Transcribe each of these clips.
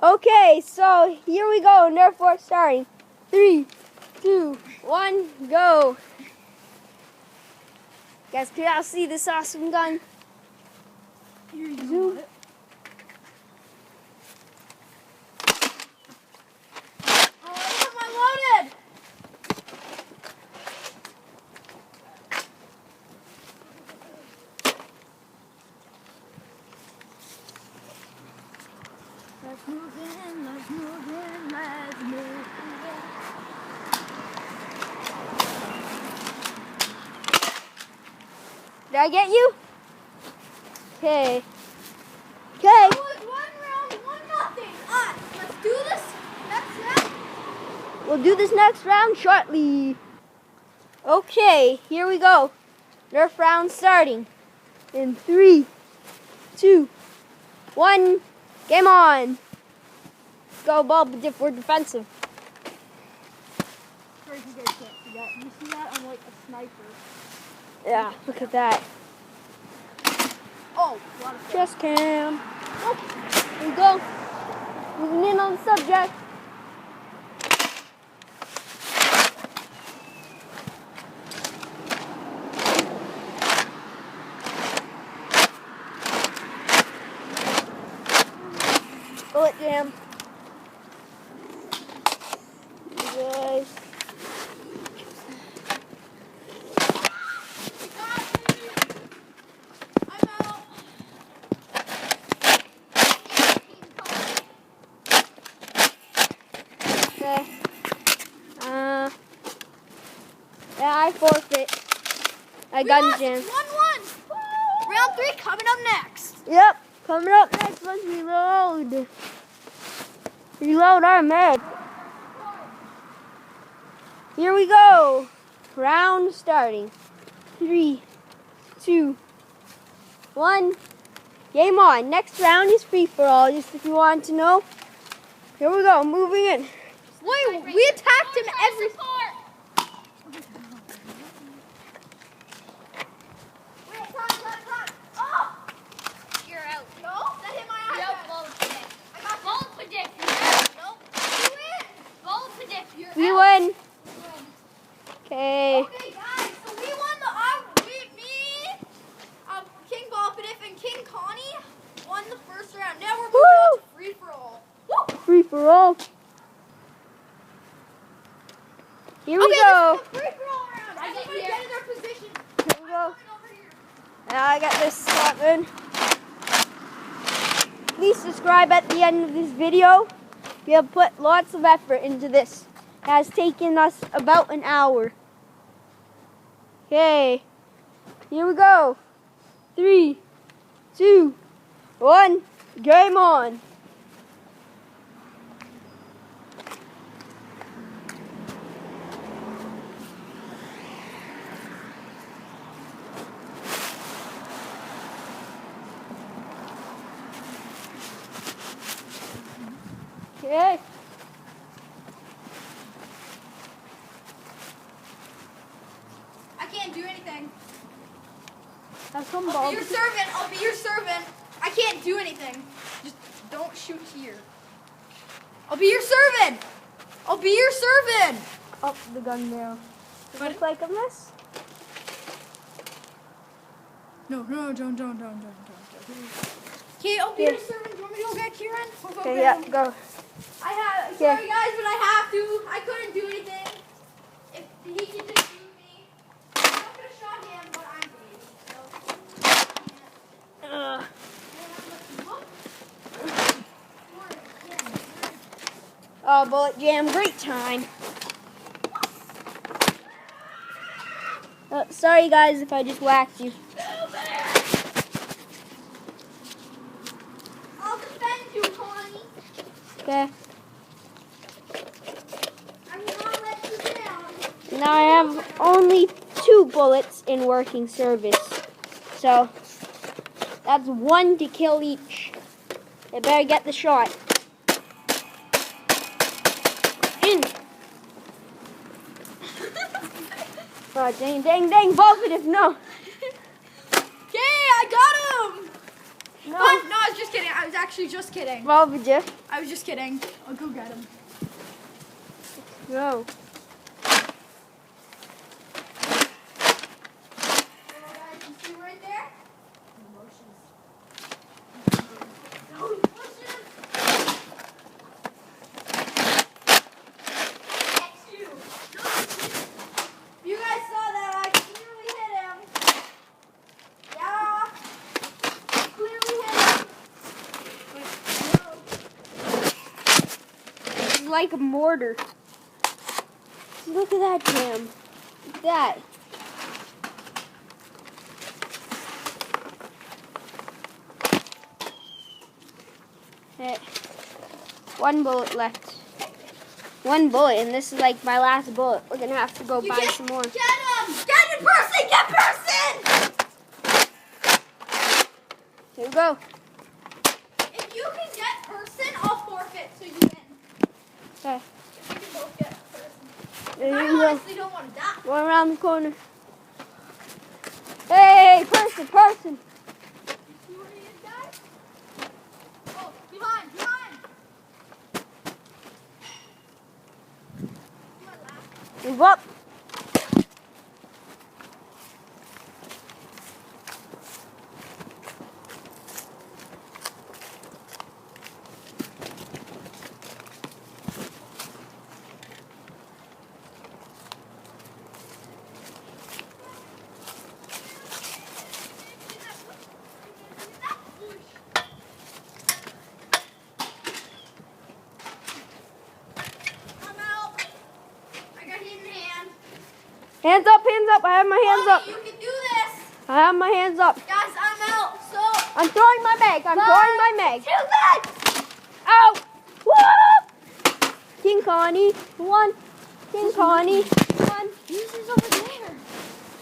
Okay, so here we go. Nerf War starting. 3, 2, 1, go. Guys, can y'all see this awesome gun? Here you Zoom. go. Oh, am I loaded? Let's move in, let's move in, let's move in. Did I get you? Okay. Okay. That was 1-1, 1-0. Let's do this next round. We'll do this next round shortly. Okay, here we go. Nerf round starting. In 3, 2, 1, game on. Go ball, but if we're defensive. Sorry, you guys can't see that. You see that? I'm like a sniper. Yeah, look at that. Oh, a lot of fun. Chest cam. Oh, here we go. Moving in on the subject. Bullet jam. You guys. I'm out. Okay. Yeah, I forfeit. I gun jam. 1-1. Round 3 coming up next. Yep. Coming up next, let's reload. Reload our mag. Here we go. Round starting. 3, 2, 1. Game on. Next round is free for all, just if you want to know. Here we go. Moving in. Wait, we attacked him every part. Wait, time. Oh! You're out. No? That hit my eye. Yep, ball predict. I got ball predict. Nope. You win. Ball predict. You're We out. win. Okay. Okay, guys, so we won the King Balpidif and King Connie won the first round. Now we're moving on to free for all. Woo! Free for all. Here we go. This is the free for all round. I get here. Get in their position. Here we go. Over here. Now I got this weapon. Please subscribe at the end of this video. We have put lots of effort into this. It has taken us about an hour. Okay. Here we go. 3, 2, 1. Game on. Okay. I can't do anything. Have some I'll balls. be your servant. I'll be your servant. I can't do anything. Just don't shoot here. I'll be your servant. I'll be your servant. Up the gun barrel. Does it But- look like a mess? No, don't. Okay, I'll be Yeah. your servant. Do you want me to go get Kieran? We'll go Okay, get yeah, him. go. Yeah. Sorry guys, but I have to. I couldn't do anything. If he could just shoot me. I'm not gonna shot him, but I'm bleeding. So. Oh, bullet jam, great time. Sorry guys if I just whacked you. I'll defend you, Connie. Okay. I will not let you down. Now I have only 2 bullets in working service. So that's 1 to kill each. They better get the shot. In. Oh, dang, both of us, no. Okay, I got him. No. No, I was just kidding. kidding. I was actually just kidding. Well, would you? I was just kidding. I'll go get him. Go. Guys, you see right there? You guys saw that I clearly hit him. Yeah. Clearly hit him. It's like a mortar. Look at that, Cam. Look at that. Hey, one bullet left. One bullet, and this is like my last bullet. We're gonna have to go buy some more. Get him! Get in person! Get person! Here we go. If you can get person, I'll forfeit so you win. Okay. If we can both get person. There I you go. honestly don't want to die. One around the corner. Hey, person, person. See where he is, guys? Oh, behind, behind! Move up. I'm out. I got hit in the hand. Hands up, hands up. I have my hands up. You can do this. I have my hands up. Guys, I'm out. So, I'm throwing my mag. I'm throwing my mag. too good. Ow! Woo! King Connie, one. King Connie, one. Yours is over there.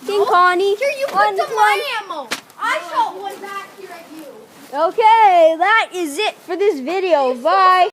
King Connie, Here, you one, put some my ammo. I shot one back here at you. Okay, that is it for this video. Bye.